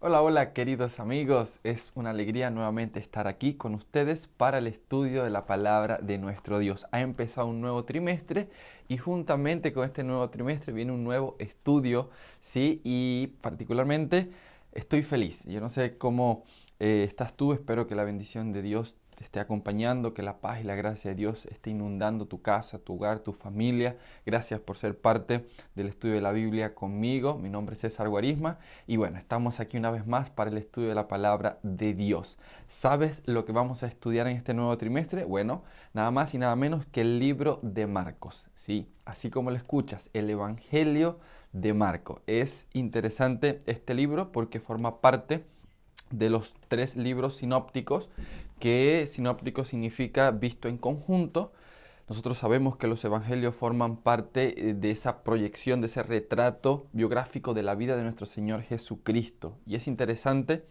Hola, hola queridos amigos, es una alegría nuevamente estar aquí con ustedes para el estudio de la palabra de nuestro Dios. Ha empezado un nuevo trimestre y juntamente con este nuevo trimestre viene un nuevo estudio, ¿sí? Y particularmente estoy feliz. Yo no sé cómo estás tú, espero que la bendición de Dios te esté acompañando, que la paz y la gracia de Dios esté inundando tu casa, tu hogar, tu familia. Gracias por ser parte del estudio de la Biblia conmigo. Mi nombre es César Guarisma. Y bueno, estamos aquí una vez más para el estudio de la palabra de Dios. ¿Sabes lo que vamos a estudiar en este nuevo trimestre? Bueno, nada más y nada menos que el libro de Marcos. Sí, así como lo escuchas, el Evangelio de Marcos. Es interesante este libro porque forma parte de los tres libros sinópticos, que sinóptico significa visto en conjunto. Nosotros sabemos que los evangelios forman parte de esa proyección, de ese retrato biográfico de la vida de nuestro Señor Jesucristo. Y es interesante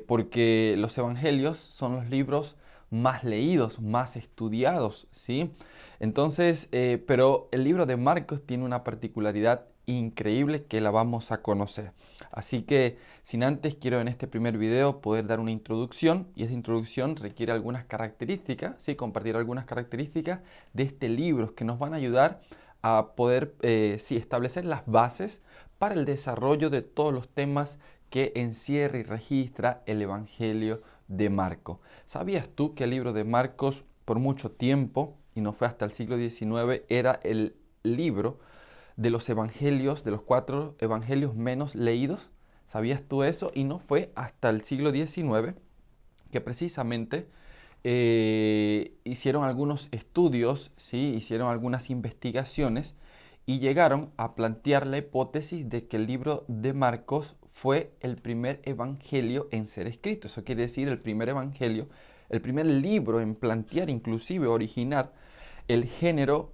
porque los evangelios son los libros más leídos, más estudiados, ¿sí? Entonces, pero el libro de Marcos tiene una particularidad increíble que la vamos a conocer. Así que, sin antes, quiero en este primer video poder dar una introducción, y esa introducción requiere algunas características, ¿sí? Compartir algunas características de este libro que nos van a ayudar a poder, sí, establecer las bases para el desarrollo de todos los temas que encierra y registra el Evangelio de Marcos. ¿Sabías tú que el libro de Marcos por mucho tiempo, y no fue hasta el siglo XIX, era el libro de los evangelios, de los cuatro evangelios menos leídos? ¿Sabías tú eso? Y no fue hasta el siglo XIX que precisamente hicieron algunos estudios, ¿sí? Hicieron algunas investigaciones y llegaron a plantear la hipótesis de que el libro de Marcos fue el primer evangelio en ser escrito. Eso quiere decir el primer evangelio, el primer libro en plantear, inclusive originar el género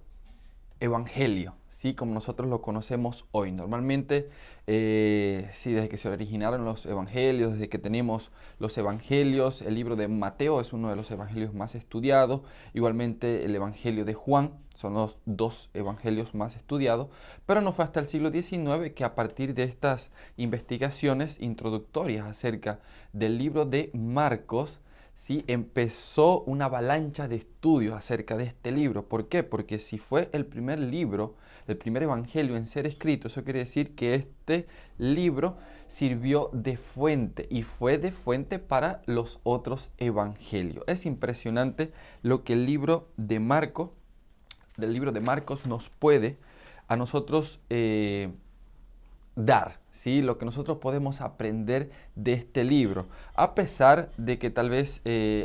evangelio, ¿sí? Como nosotros lo conocemos hoy. Normalmente, sí, desde que se originaron los evangelios, desde que tenemos los evangelios, el libro de Mateo es uno de los evangelios más estudiados, igualmente el evangelio de Juan son los dos evangelios más estudiados, pero no fue hasta el siglo XIX que a partir de estas investigaciones introductorias acerca del libro de Marcos, ¿sí? Empezó una avalancha de estudios acerca de este libro. ¿Por qué? Porque si fue el primer libro, el primer evangelio en ser escrito, eso quiere decir que este libro sirvió de fuente y fue de fuente para los otros evangelios. Es impresionante lo que el libro de Marcos, del libro de Marcos nos puede a nosotros dar, ¿sí? Lo que nosotros podemos aprender de este libro, a pesar de que tal vez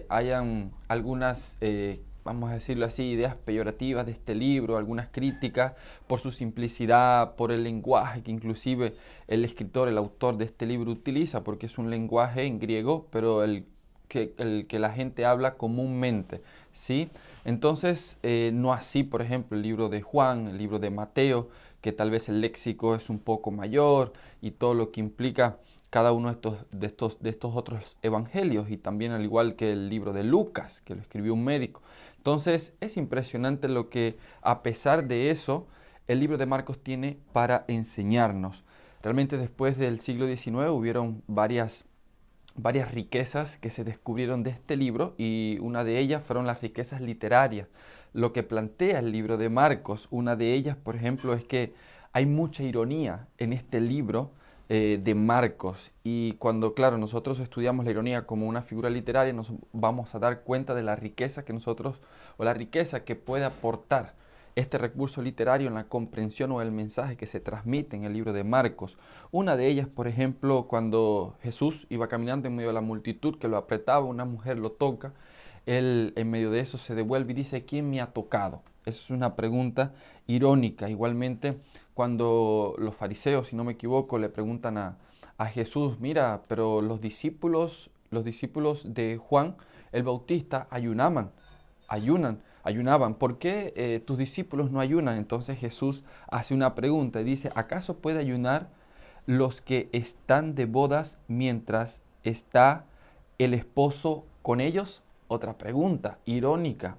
hayan algunas, vamos a decirlo así, ideas peyorativas de este libro, algunas críticas por su simplicidad, por el lenguaje que inclusive el escritor, el autor de este libro utiliza, porque es un lenguaje en griego, pero el que la gente habla comúnmente, ¿sí? Entonces, no así, por ejemplo, el libro de Juan, el libro de Mateo, que tal vez el léxico es un poco mayor y todo lo que implica cada uno de estos otros evangelios, y también al igual que el libro de Lucas, que lo escribió un médico. Entonces, es impresionante lo que, a pesar de eso, el libro de Marcos tiene para enseñarnos. Realmente después del siglo XIX hubieron varias riquezas que se descubrieron de este libro, y una de ellas fueron las riquezas literarias. Lo que plantea el libro de Marcos, una de ellas, por ejemplo, es que hay mucha ironía en este libro de Marcos, y cuando, claro, nosotros estudiamos la ironía como una figura literaria, nos vamos a dar cuenta de la riqueza que nosotros, o la riqueza que puede aportar este recurso literario en la comprensión o el mensaje que se transmite en el libro de Marcos. Una de ellas, por ejemplo, cuando Jesús iba caminando en medio de la multitud que lo apretaba, una mujer lo toca, él en medio de eso se devuelve y dice: ¿quién me ha tocado? Esa es una pregunta irónica. Igualmente, cuando los fariseos, si no me equivoco, le preguntan a Jesús: mira, pero los discípulos de Juan el Bautista ayunaban. ¿Por qué tus discípulos no ayunan? Entonces Jesús hace una pregunta y dice: ¿acaso puede ayunar los que están de bodas mientras está el esposo con ellos? Otra pregunta irónica,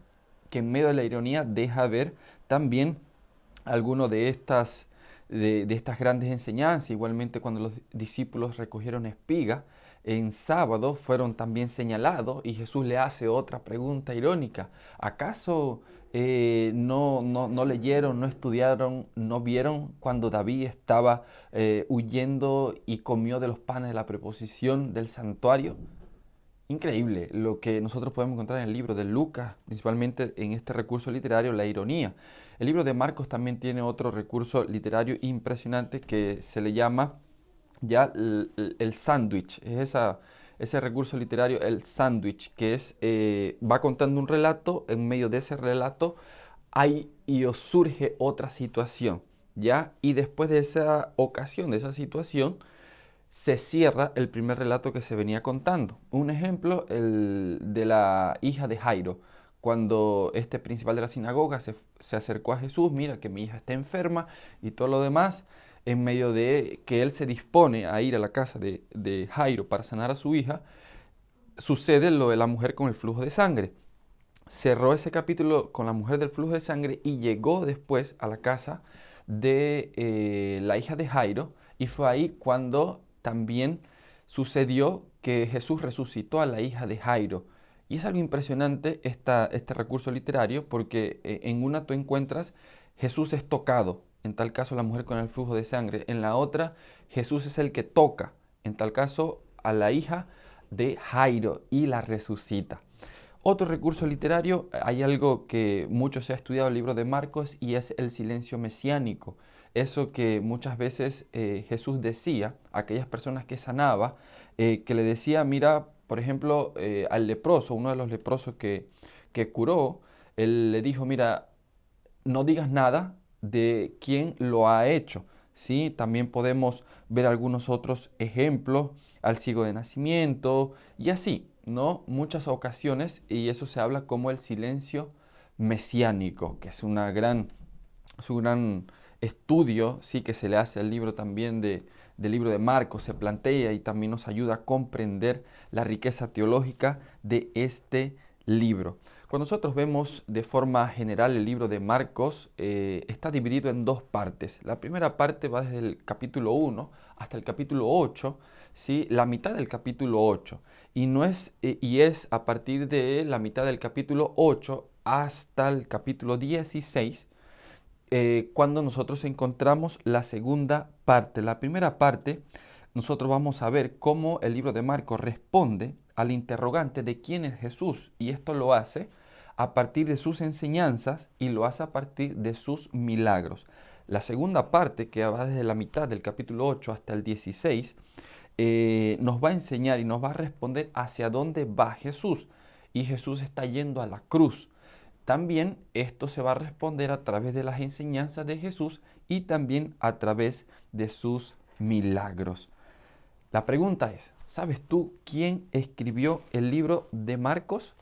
que en medio de la ironía deja ver también alguno de estas grandes enseñanzas. Igualmente cuando los discípulos recogieron espigas en sábado fueron también señalados y Jesús le hace otra pregunta irónica. ¿Acaso no leyeron, no estudiaron, no vieron cuando David estaba huyendo y comió de los panes de la preposición del santuario? Increíble lo que nosotros podemos encontrar en el libro de Lucas, principalmente en este recurso literario, la ironía. El libro de Marcos también tiene otro recurso literario impresionante que se le llama ya el sándwich. Ese recurso literario, el sándwich, que es, va contando un relato, en medio de ese relato hay y os surge otra situación, ¿ya? Y después de esa ocasión, de esa situación, se cierra el primer relato que se venía contando. Un ejemplo, el de la hija de Jairo. Cuando este principal de la sinagoga se acercó a Jesús, mira que mi hija está enferma y todo lo demás, en medio de que él se dispone a ir a la casa de Jairo para sanar a su hija, sucede lo de la mujer con el flujo de sangre. Cerró ese capítulo con la mujer del flujo de sangre y llegó después a la casa de la hija de Jairo, y fue ahí cuando también sucedió que Jesús resucitó a la hija de Jairo. Y es algo impresionante este recurso literario porque en una tú encuentras Jesús es tocado, en tal caso la mujer con el flujo de sangre, en la otra Jesús es el que toca, en tal caso a la hija de Jairo y la resucita. Otro recurso literario, hay algo que mucho se ha estudiado en el libro de Marcos y es el silencio mesiánico. Eso que muchas veces Jesús decía a aquellas personas que sanaba, que le decía, mira, por ejemplo, al leproso, uno de los leprosos que curó, él le dijo, mira, no digas nada de quién lo ha hecho. ¿Sí? También podemos ver algunos otros ejemplos, al ciego de nacimiento y así, ¿no? Muchas ocasiones, y eso se habla como el silencio mesiánico, que es es un gran estudio, sí, que se le hace al libro también del libro de Marcos, se plantea y también nos ayuda a comprender la riqueza teológica de este libro. Cuando nosotros vemos de forma general el libro de Marcos, está dividido en dos partes. La primera parte va desde el capítulo 1 hasta el capítulo 8, ¿sí? La mitad del capítulo 8. Y es a partir de la mitad del capítulo 8 hasta el capítulo 16, cuando nosotros encontramos la segunda parte. La primera parte, nosotros vamos a ver cómo el libro de Marcos responde al interrogante de quién es Jesús, y esto lo hace a partir de sus enseñanzas y lo hace a partir de sus milagros. La segunda parte, que va desde la mitad del capítulo 8 hasta el 16, nos va a enseñar y nos va a responder hacia dónde va Jesús. Y Jesús está yendo a la cruz. También esto se va a responder a través de las enseñanzas de Jesús y también a través de sus milagros. La pregunta es, ¿sabes tú quién escribió el libro de Marcos?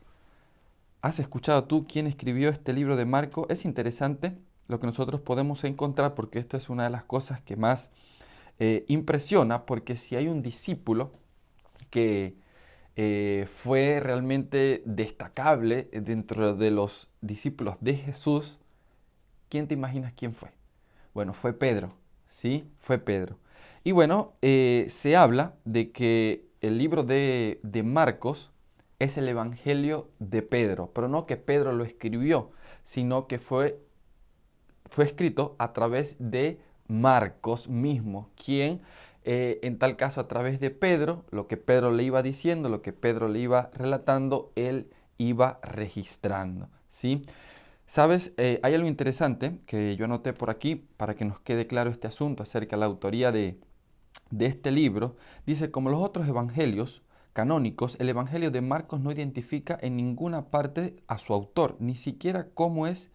¿Has escuchado tú quién escribió este libro de Marcos? Es interesante lo que nosotros podemos encontrar porque esto es una de las cosas que más impresiona, porque si hay un discípulo que fue realmente destacable dentro de los discípulos de Jesús, ¿quién te imaginas quién fue? Bueno, fue Pedro, ¿sí? Fue Pedro. Y bueno, se habla de que el libro de Marcos es el Evangelio de Pedro, pero no que Pedro lo escribió, sino que fue escrito a través de Marcos mismo, quien en tal caso a través de Pedro, lo que Pedro le iba diciendo, lo que Pedro le iba relatando, él iba registrando, ¿sí? Sabes, hay algo interesante que yo anoté por aquí para que nos quede claro este asunto acerca de la autoría de este libro. Dice, como los otros evangelios canónicos, el evangelio de Marcos no identifica en ninguna parte a su autor, ni siquiera cómo es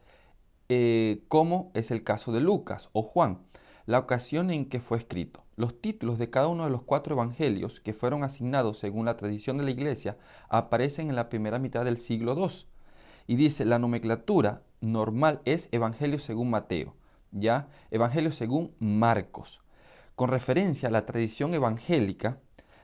el caso de Lucas o Juan, la ocasión en que fue escrito. Los títulos de cada uno de los 4 evangelios que fueron asignados según la tradición de la Iglesia aparecen en la primera mitad del siglo II. Y dice, la nomenclatura normal es Evangelio según Mateo, ¿ya? Evangelio según Marcos. Con referencia a la tradición evangélica,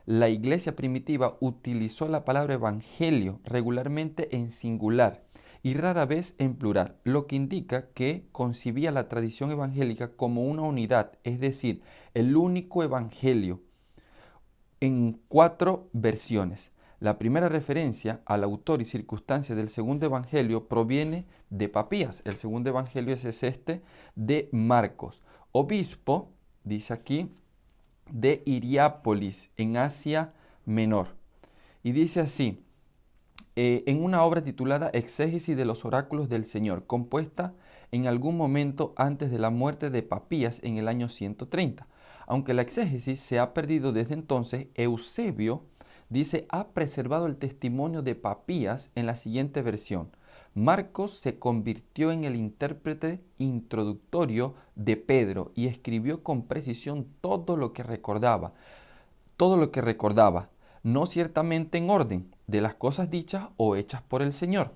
la Iglesia primitiva utilizó la palabra evangelio regularmente en singular y rara vez en plural, lo que indica que concibía la tradición evangélica como una unidad, es decir, el único evangelio en 4 versiones. La primera referencia al autor y circunstancias del segundo evangelio proviene de Papías. El segundo evangelio es este de Marcos, obispo, dice aquí, de Hiriápolis, en Asia Menor. Y dice así, en una obra titulada Exégesis de los oráculos del Señor, compuesta en algún momento antes de la muerte de Papías en el año 130. Aunque la exégesis se ha perdido desde entonces, Eusebio dice ha preservado el testimonio de Papías en la siguiente versión. Marcos se convirtió en el intérprete introductorio de Pedro y escribió con precisión todo lo que recordaba, no ciertamente en orden de las cosas dichas o hechas por el Señor,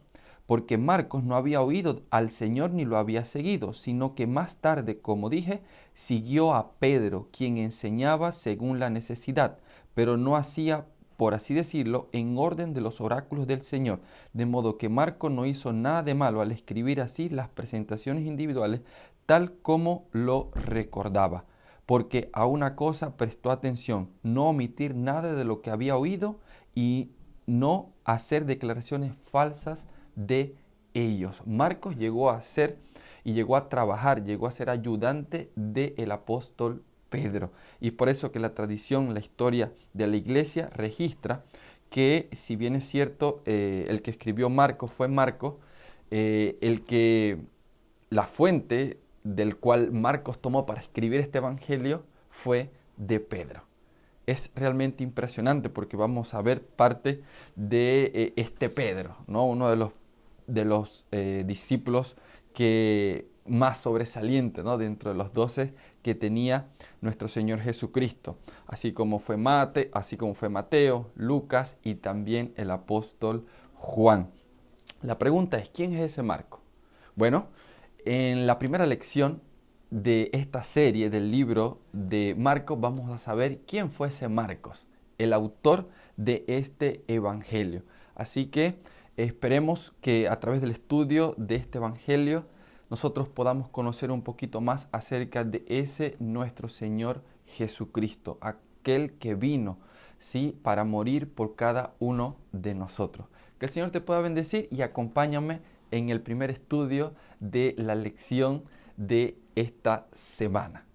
porque Marcos no había oído al Señor ni lo había seguido, sino que más tarde, como dije, siguió a Pedro, quien enseñaba según la necesidad, pero no hacía, por así decirlo, en orden de los oráculos del Señor, de modo que Marcos no hizo nada de malo al escribir así las presentaciones individuales, tal como lo recordaba, porque a una cosa prestó atención, no omitir nada de lo que había oído y no hacer declaraciones falsas de ellos. Marcos llegó a ser y llegó a trabajar, llegó a ser ayudante del apóstol Pedro. Y es por eso que la tradición, la historia de la iglesia registra que, si bien es cierto, el que escribió Marcos fue Marcos, la fuente del cual Marcos tomó para escribir este evangelio fue de Pedro. Es realmente impresionante porque vamos a ver parte de este Pedro, ¿no? Uno de los discípulos que más sobresaliente, ¿no? Dentro de los 12 que tenía nuestro Señor Jesucristo, así como fue Mateo, Lucas y también el apóstol Juan. La pregunta es, ¿quién es ese Marco? Bueno, en la primera lección de esta serie del libro de Marcos vamos a saber quién fue ese Marcos, el autor de este evangelio. Así que esperemos que a través del estudio de este evangelio nosotros podamos conocer un poquito más acerca de ese nuestro Señor Jesucristo, aquel que vino, ¿sí?, para morir por cada uno de nosotros. Que el Señor te pueda bendecir y acompáñame en el primer estudio de la lección de esta semana.